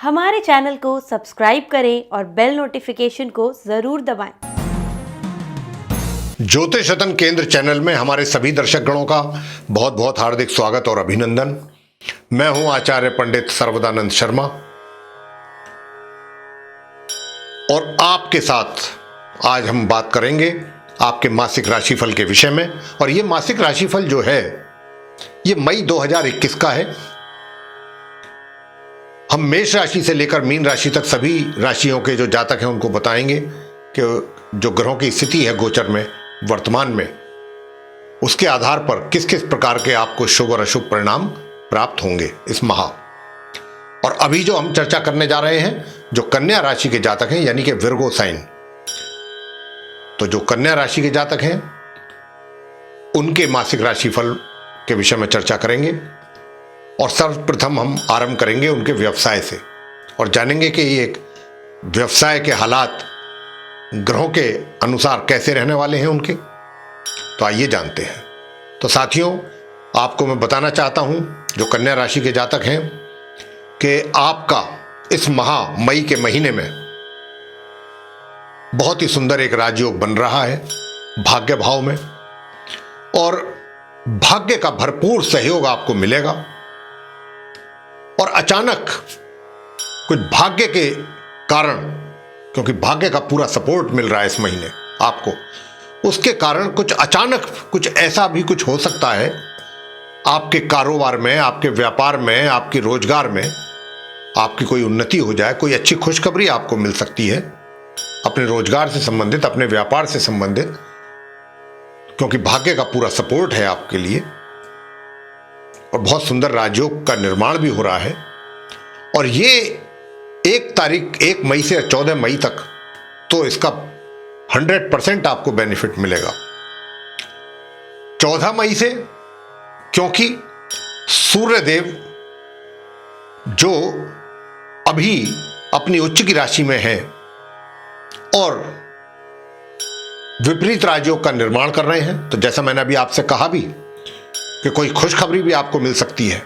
हमारे चैनल को सब्सक्राइब करें और बेल नोटिफिकेशन को जरूर दबाएं। ज्योतिष शतन केंद्र चैनल में हमारे सभी दर्शक गणों का बहुत बहुत हार्दिक स्वागत और अभिनंदन। मैं हूं आचार्य पंडित सर्वदानंद शर्मा और आपके साथ आज हम बात करेंगे आपके मासिक राशिफल के विषय में। और ये मासिक राशिफल जो है ये मई 2021 का है। हम मेष राशि से लेकर मीन राशि तक सभी राशियों के जो जातक हैं उनको बताएंगे कि जो ग्रहों की स्थिति है गोचर में वर्तमान में, उसके आधार पर किस किस प्रकार के आपको शुभ और अशुभ परिणाम प्राप्त होंगे इस माह। और अभी जो हम चर्चा करने जा रहे हैं जो कन्या राशि के जातक हैं यानी कि विर्गो साइन, तो जो कन्या राशि के जातक हैं उनके मासिक राशिफल के विषय में चर्चा करेंगे। और सर्वप्रथम हम आरंभ करेंगे उनके व्यवसाय से और जानेंगे कि ये व्यवसाय के हालात ग्रहों के अनुसार कैसे रहने वाले हैं उनके। तो आइए जानते हैं। तो साथियों, आपको मैं बताना चाहता हूं जो कन्या राशि के जातक हैं कि आपका इस माह मई के महीने में बहुत ही सुंदर एक राजयोग बन रहा है भाग्य भाव में, और भाग्य का भरपूर सहयोग आपको मिलेगा। और अचानक कुछ भाग्य के कारण, क्योंकि भाग्य का पूरा सपोर्ट मिल रहा है इस महीने आपको, उसके कारण कुछ अचानक कुछ ऐसा भी कुछ हो सकता है आपके कारोबार में, आपके व्यापार में, आपके रोजगार में आपकी कोई उन्नति हो जाए, कोई अच्छी खुशखबरी आपको मिल सकती है अपने रोजगार से संबंधित, अपने व्यापार से संबंधित, क्योंकि भाग्य का पूरा सपोर्ट है आपके लिए। और बहुत सुंदर राजयोग का निर्माण भी हो रहा है। और ये 1 मई से 14 मई तक तो इसका 100% आपको बेनिफिट मिलेगा। 14 मई से, क्योंकि सूर्यदेव जो अभी अपनी उच्च की राशि में है और विपरीत राजयोग का निर्माण कर रहे हैं, तो जैसा मैंने अभी आपसे कहा भी कि कोई खुशखबरी भी आपको मिल सकती है।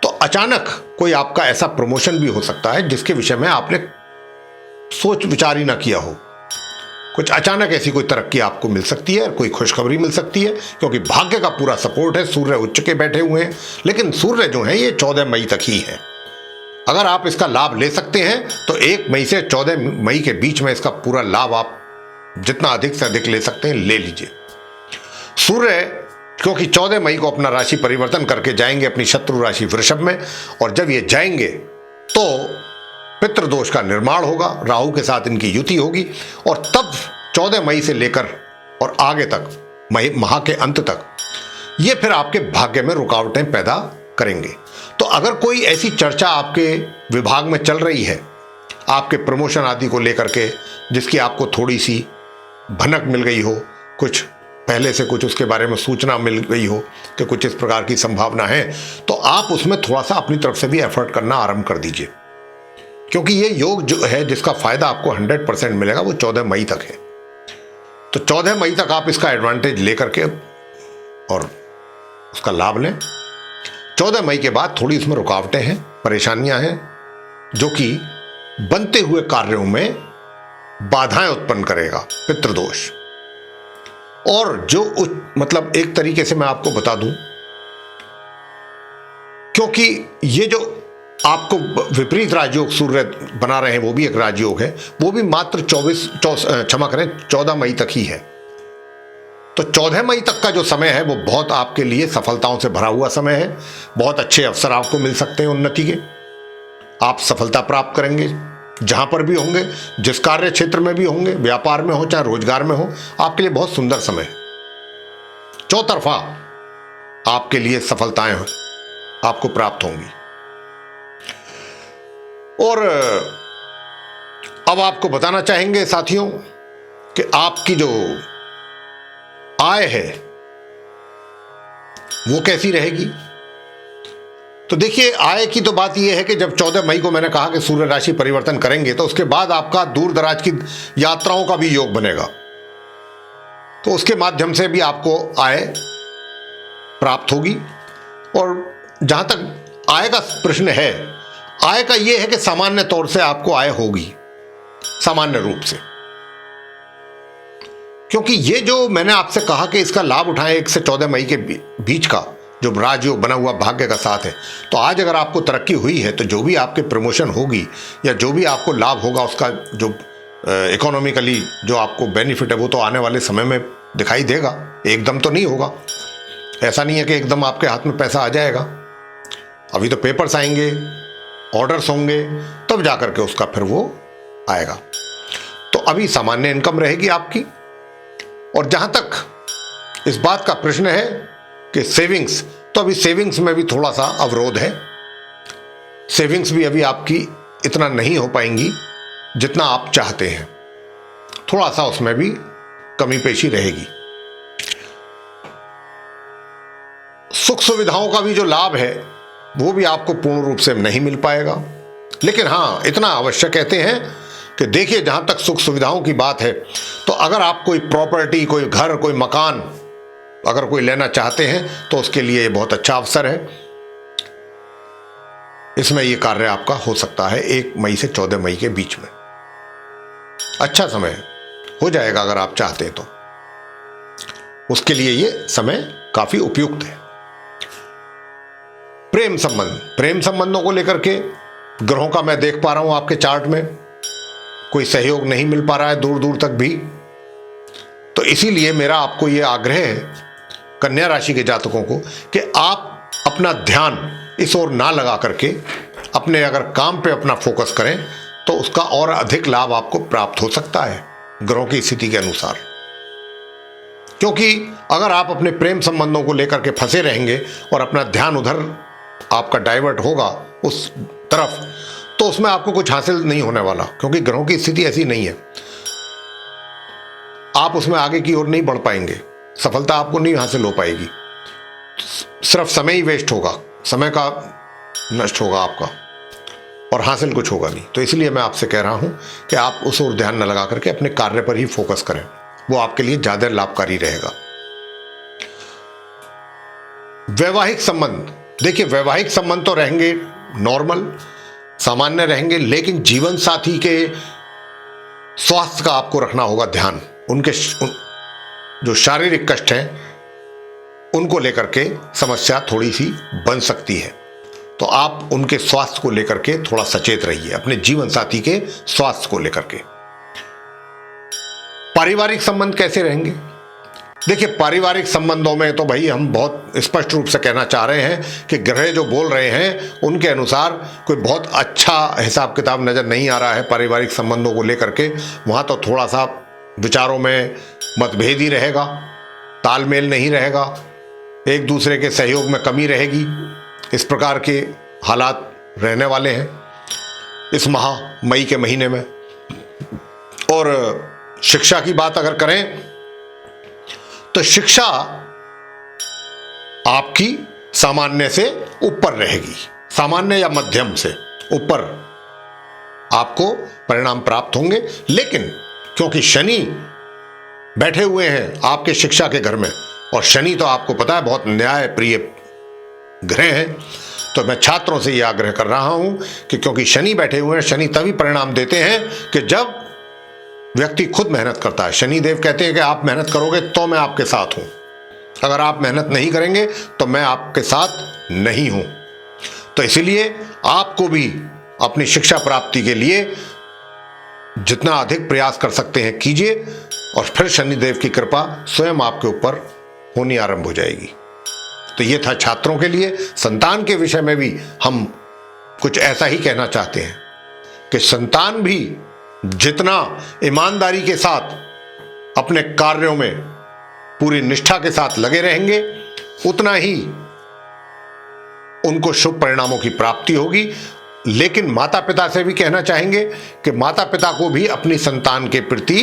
तो अचानक कोई आपका ऐसा प्रमोशन भी हो सकता है जिसके विषय में आपने सोच विचार ही ना किया हो। कुछ अचानक ऐसी कोई तरक्की आपको मिल सकती है, कोई खुशखबरी मिल सकती है, क्योंकि भाग्य का पूरा सपोर्ट है। सूर्य उच्च के बैठे हुए हैं, लेकिन सूर्य जो है ये 14 मई तक ही है। अगर आप इसका लाभ ले सकते हैं तो 1 मई से 14 मई के बीच में इसका पूरा लाभ आप जितना अधिक से अधिक ले सकते हैं ले लीजिए। सूर्य क्योंकि 14 मई को अपना राशि परिवर्तन करके जाएंगे अपनी शत्रु राशि वृषभ में, और जब ये जाएंगे तो पितृदोष का निर्माण होगा, राहु के साथ इनकी युति होगी, और तब 14 मई से लेकर और आगे तक माह के अंत तक ये फिर आपके भाग्य में रुकावटें पैदा करेंगे। तो अगर कोई ऐसी चर्चा आपके विभाग में चल रही है आपके प्रमोशन आदि को लेकर के, जिसकी आपको थोड़ी सी भनक मिल गई हो, कुछ पहले से कुछ उसके बारे में सूचना मिल गई हो कि कुछ इस प्रकार की संभावना है, तो आप उसमें थोड़ा सा अपनी तरफ से भी एफर्ट करना आरंभ कर दीजिए, क्योंकि ये योग जो है जिसका फायदा आपको 100% मिलेगा वो 14 मई तक है। तो 14 मई तक आप इसका एडवांटेज लेकर के और उसका लाभ लें। 14 मई के बाद थोड़ी इसमें रुकावटें हैं, परेशानियां हैं, जो कि बनते हुए कार्यों में बाधाएं उत्पन्न करेगा, पितृदोष। और जो मतलब एक तरीके से मैं आपको बता दूं, क्योंकि ये जो आपको विपरीत राजयोग सूर्य बना रहे हैं वो भी एक राजयोग है, वो भी मात्र 14 मई तक ही है। तो 14 मई तक का जो समय है वो बहुत आपके लिए सफलताओं से भरा हुआ समय है। बहुत अच्छे अवसर आपको मिल सकते हैं उन्नति के, आप सफलता प्राप्त करेंगे जहां पर भी होंगे, जिस कार्य क्षेत्र में भी होंगे, व्यापार में हो चाहे रोजगार में हो, आपके लिए बहुत सुंदर समय है। चौतरफा आपके लिए सफलताएं आपको प्राप्त होंगी। और अब आपको बताना चाहेंगे साथियों कि आपकी जो आय है वो कैसी रहेगी। तो देखिए, आय की तो बात यह है कि जब 14 मई को मैंने कहा कि सूर्य राशि परिवर्तन करेंगे, तो उसके बाद आपका दूर दराज की यात्राओं का भी योग बनेगा, तो उसके माध्यम से भी आपको आय प्राप्त होगी। और जहां तक आय का प्रश्न है, आय का यह है कि सामान्य तौर से आपको आय होगी, सामान्य रूप से, क्योंकि ये जो मैंने आपसे कहा कि इसका लाभ उठाएं 1 से 14 मई के बीच का जो राजयोग बना हुआ भाग्य का साथ है, तो आज अगर आपको तरक्की हुई है तो जो भी आपके प्रमोशन होगी या जो भी आपको लाभ होगा उसका जो इकोनॉमिकली जो आपको बेनिफिट है वो तो आने वाले समय में दिखाई देगा, एकदम तो नहीं होगा। ऐसा नहीं है कि एकदम आपके हाथ में पैसा आ जाएगा, अभी तो पेपर्स आएंगे, ऑर्डर्स होंगे, तब जाकर के उसका फिर वो आएगा। तो अभी सामान्य इनकम रहेगी आपकी। और जहां तक इस बात का प्रश्न है कि सेविंग्स, तो अभी सेविंग्स में भी थोड़ा सा अवरोध है। सेविंग्स भी अभी आपकी इतना नहीं हो पाएंगी जितना आप चाहते हैं, थोड़ा सा उसमें भी कमी पेशी रहेगी। सुख सुविधाओं का भी जो लाभ है वो भी आपको पूर्ण रूप से नहीं मिल पाएगा, लेकिन हाँ इतना अवश्य कहते हैं कि देखिए जहां तक सुख सुविधाओं की बात है, तो अगर आप कोई प्रॉपर्टी, कोई घर, कोई मकान अगर कोई लेना चाहते हैं तो उसके लिए ये बहुत अच्छा अवसर है। इसमें ये कार्य आपका हो सकता है 1 मई से 14 मई के बीच में, अच्छा समय हो जाएगा अगर आप चाहते हैं तो। उसके लिए ये समय काफी उपयुक्त है। प्रेम संबंध, प्रेम संबंधों को लेकर के ग्रहों का मैं देख पा रहा हूं आपके चार्ट में कोई सहयोग नहीं मिल पा रहा है दूर दूर तक भी। तो इसीलिए मेरा आपको यह आग्रह है कन्या राशि के जातकों को कि आप अपना ध्यान इस ओर ना लगा करके अपने अगर काम पे अपना फोकस करें तो उसका और अधिक लाभ आपको प्राप्त हो सकता है ग्रहों की स्थिति के अनुसार। क्योंकि अगर आप अपने प्रेम संबंधों को लेकर के फंसे रहेंगे और अपना ध्यान उधर आपका डाइवर्ट होगा उस तरफ, तो उसमें आपको कुछ हासिल नहीं होने वाला, क्योंकि ग्रहों की स्थिति ऐसी नहीं है। आप उसमें आगे की ओर नहीं बढ़ पाएंगे, सफलता आपको नहीं हासिल हो पाएगी, सिर्फ समय ही वेस्ट होगा, समय का नष्ट होगा आपका और हासिल कुछ होगा नहीं। तो इसलिए मैं आपसे कह रहा हूं कि आप उस ओर ध्यान न लगा करके अपने कार्य पर ही फोकस करें, वो आपके लिए ज्यादा लाभकारी रहेगा। वैवाहिक संबंध, देखिए वैवाहिक संबंध तो रहेंगे नॉर्मल, सामान्य रहेंगे, लेकिन जीवन साथी के स्वास्थ्य का आपको रखना होगा ध्यान। उनके जो शारीरिक कष्ट हैं उनको लेकर के समस्या थोड़ी सी बन सकती है, तो आप उनके स्वास्थ्य को लेकर के थोड़ा सचेत रहिए, अपने जीवन साथी के स्वास्थ्य को लेकर के। पारिवारिक संबंध कैसे रहेंगे? देखिए पारिवारिक संबंधों में तो भाई हम बहुत स्पष्ट रूप से कहना चाह रहे हैं कि ग्रह जो बोल रहे हैं उनके अनुसार कोई बहुत अच्छा हिसाब किताब नजर नहीं आ रहा है पारिवारिक संबंधों को लेकर के। वहां तो थोड़ा सा विचारों में मतभेद ही रहेगा, तालमेल नहीं रहेगा, एक दूसरे के सहयोग में कमी रहेगी, इस प्रकार के हालात रहने वाले हैं इस माह मई के महीने में। और शिक्षा की बात अगर करें तो शिक्षा आपकी सामान्य से ऊपर रहेगी, सामान्य या मध्यम से ऊपर आपको परिणाम प्राप्त होंगे। लेकिन क्योंकि शनि बैठे हुए हैं आपके शिक्षा के घर में, और शनि तो आपको पता है बहुत न्याय प्रिय ग्रह हैं, तो मैं छात्रों से यह आग्रह कर रहा हूं कि क्योंकि शनि बैठे हुए हैं, शनि तभी परिणाम देते हैं कि जब व्यक्ति खुद मेहनत करता है। शनि देव कहते हैं कि आप मेहनत करोगे तो मैं आपके साथ हूं, अगर आप मेहनत नहीं करेंगे तो मैं आपके साथ नहीं हूं। तो इसलिए आपको भी अपनी शिक्षा प्राप्ति के लिए जितना अधिक प्रयास कर सकते हैं कीजिए, और फिर शनिदेव की कृपा स्वयं आपके ऊपर होनी आरंभ हो जाएगी। तो ये था छात्रों के लिए। संतान के विषय में भी हम कुछ ऐसा ही कहना चाहते हैं कि संतान भी जितना ईमानदारी के साथ अपने कार्यों में पूरी निष्ठा के साथ लगे रहेंगे, उतना ही उनको शुभ परिणामों की प्राप्ति होगी। लेकिन माता पिता से भी कहना चाहेंगे कि माता पिता को भी अपनी संतान के प्रति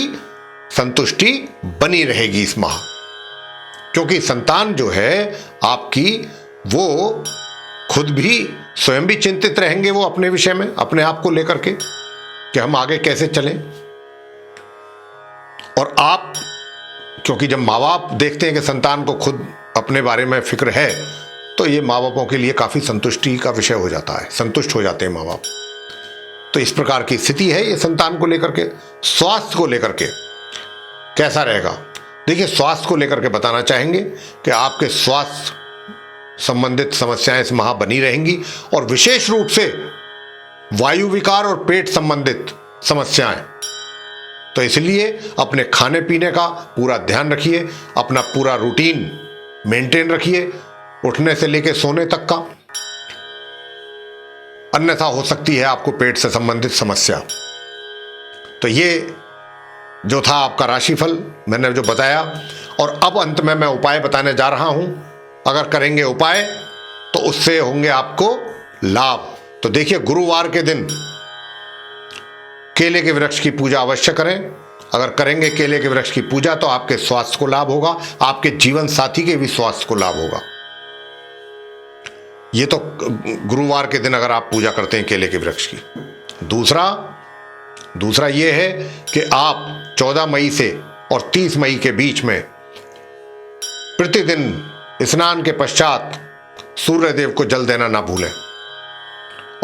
संतुष्टि बनी रहेगी इस माह, क्योंकि संतान जो है आपकी वो खुद भी स्वयं भी चिंतित रहेंगे वो अपने विषय में, अपने आप को लेकर के कि हम आगे कैसे चलें। और आप क्योंकि जब माँ बाप देखते हैं कि संतान को खुद अपने बारे में फिक्र है, तो ये माँ बापों के लिए काफ़ी संतुष्टि का विषय हो जाता है, संतुष्ट हो जाते हैं माँ बाप। तो इस प्रकार की स्थिति है ये संतान को लेकर के। स्वास्थ्य को लेकर के कैसा रहेगा? देखिए, स्वास्थ्य को लेकर के बताना चाहेंगे कि आपके स्वास्थ्य संबंधित समस्याएं इस माह बनी रहेंगी और विशेष रूप से वायु विकार और पेट संबंधित समस्याएं। तो इसलिए अपने खाने पीने का पूरा ध्यान रखिए, अपना पूरा रूटीन मेंटेन रखिए, उठने से लेकर सोने तक का, अन्यथा हो सकती है आपको पेट से संबंधित समस्या। तो ये जो था आपका राशिफल मैंने जो बताया, और अब अंत में मैं उपाय बताने जा रहा हूं। अगर करेंगे उपाय तो उससे होंगे आपको लाभ। तो देखिए, गुरुवार के दिन केले के वृक्ष की पूजा अवश्य करें। अगर करेंगे केले के वृक्ष की पूजा तो आपके स्वास्थ्य को लाभ होगा, आपके जीवन साथी के भी स्वास्थ्य को लाभ होगा। ये तो गुरुवार के दिन अगर आप पूजा करते हैं केले के वृक्ष की। दूसरा ये है कि आप 14 मई से और 30 मई के बीच में प्रतिदिन स्नान के पश्चात सूर्य देव को जल देना ना भूलें,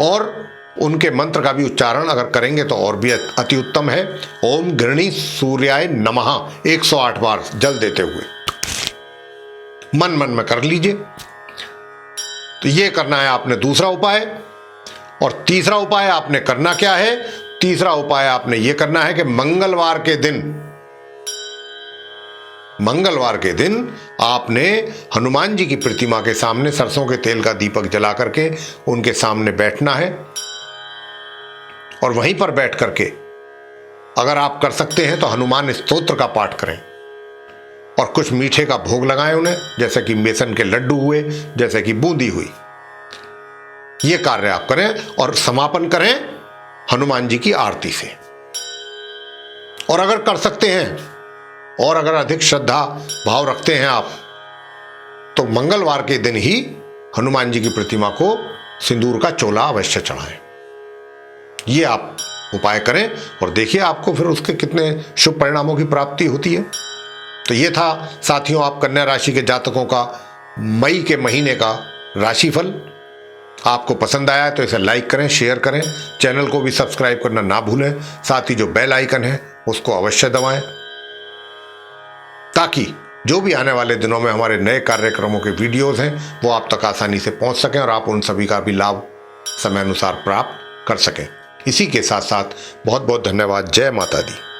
और उनके मंत्र का भी उच्चारण अगर करेंगे तो और भी अति उत्तम है। ओम गृणी सूर्याय नमः 108 बार जल देते हुए मन मन में कर लीजिए। तो ये करना है आपने दूसरा उपाय। और तीसरा उपाय आपने करना क्या है? तीसरा उपाय आपने ये करना है कि मंगलवार के दिन आपने हनुमान जी की प्रतिमा के सामने सरसों के तेल का दीपक जला करके उनके सामने बैठना है, और वहीं पर बैठ करके अगर आप कर सकते हैं तो हनुमान स्तोत्र का पाठ करें और कुछ मीठे का भोग लगाएं उन्हें, जैसे कि बेसन के लड्डू हुए, जैसे कि बूंदी हुई। ये कार्य आप करें और समापन करें हनुमान जी की आरती से। और अगर कर सकते हैं और अगर अधिक श्रद्धा भाव रखते हैं आप, तो मंगलवार के दिन ही हनुमान जी की प्रतिमा को सिंदूर का चोला अवश्य चढ़ाएं। ये आप उपाय करें और देखिए आपको फिर उसके कितने शुभ परिणामों की प्राप्ति होती है। तो ये था साथियों आप कन्या राशि के जातकों का मई के महीने का राशिफल। आपको पसंद आया है तो इसे लाइक करें, शेयर करें, चैनल को भी सब्सक्राइब करना ना भूलें। साथ ही जो बेल आइकन है उसको अवश्य दबाएं, ताकि जो भी आने वाले दिनों में हमारे नए कार्यक्रमों के वीडियोस हैं वो आप तक आसानी से पहुंच सकें और आप उन सभी का भी लाभ समय अनुसार प्राप्त कर सकें। इसी के साथ साथ बहुत बहुत धन्यवाद। जय माता दी।